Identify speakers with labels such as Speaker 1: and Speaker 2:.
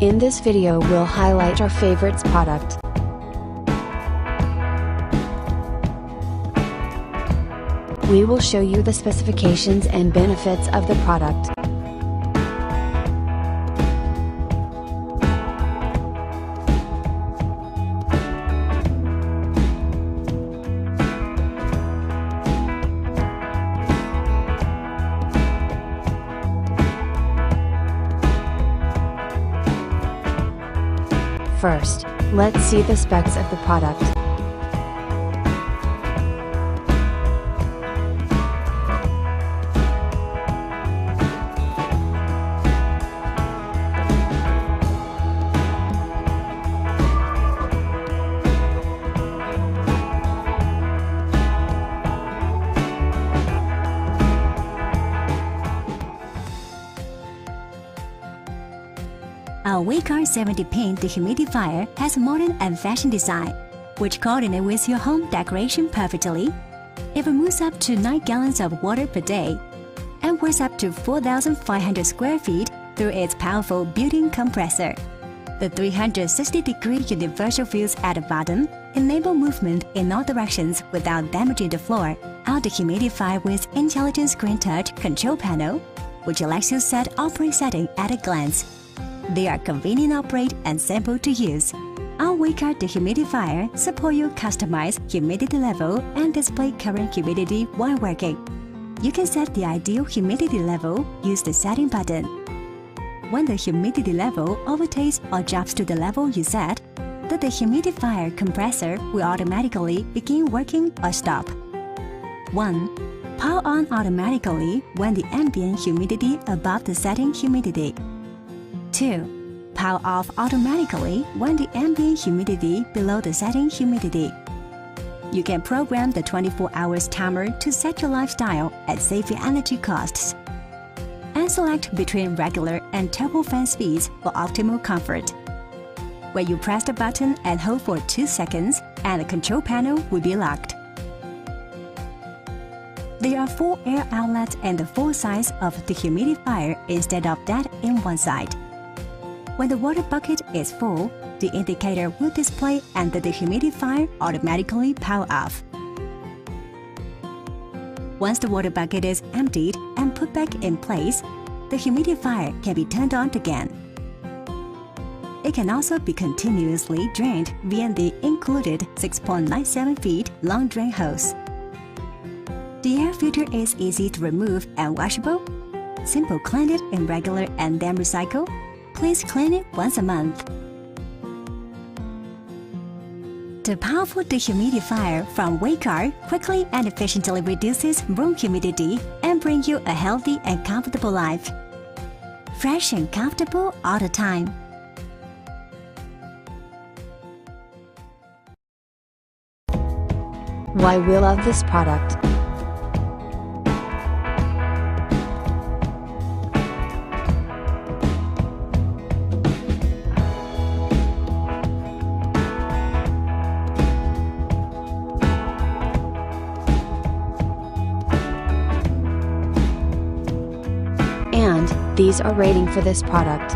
Speaker 1: In this video we'll highlight our favorites product. We will show you the specifications and benefits of the product. First, let's see the specs of the product.
Speaker 2: Our Waykar 70 Pint Dehumidifier has a modern and fashion design, which coordinates with your home decoration perfectly. It removes up to 9 gallons of water per day and works up to 4,500 square feet through its powerful built-in compressor. The 360-degree universal views at the bottom enable movement in all directions without damaging the floor. Our dehumidifier with intelligent screen touch control panel, which lets you set operate setting at a glance. They are convenient to operate and simple to use. Our Waykar dehumidifier supports your customized humidity level and display current humidity while working. You can set the ideal humidity level, use the setting button. When the humidity level overtakes or drops to the level you set, the dehumidifier compressor will automatically begin working or stop. 1. Power on automatically when the ambient humidity above the setting humidity. 2. Power off automatically when the ambient humidity below the setting humidity. You can program the 24 hours timer to set your lifestyle and save your energy costs. And select between regular and turbo fan speeds for optimal comfort. When you press the button and hold for 2 seconds, and the control panel will be locked. There are 4 air outlets and the full size of the dehumidifier instead of that in one side. When the water bucket is full, the indicator will display and the dehumidifier automatically power off. Once the water bucket is emptied and put back in place, the humidifier can be turned on again. It can also be continuously drained via the included 6.97 feet long drain hose. The air filter is easy to remove and washable. Simple clean it in regular and then recycle. Please clean it once a month. The powerful dehumidifier from Waykar quickly and efficiently reduces room humidity and brings you a healthy and comfortable life. Fresh and comfortable all the time.
Speaker 1: Why we love this product. And these are rating for this product.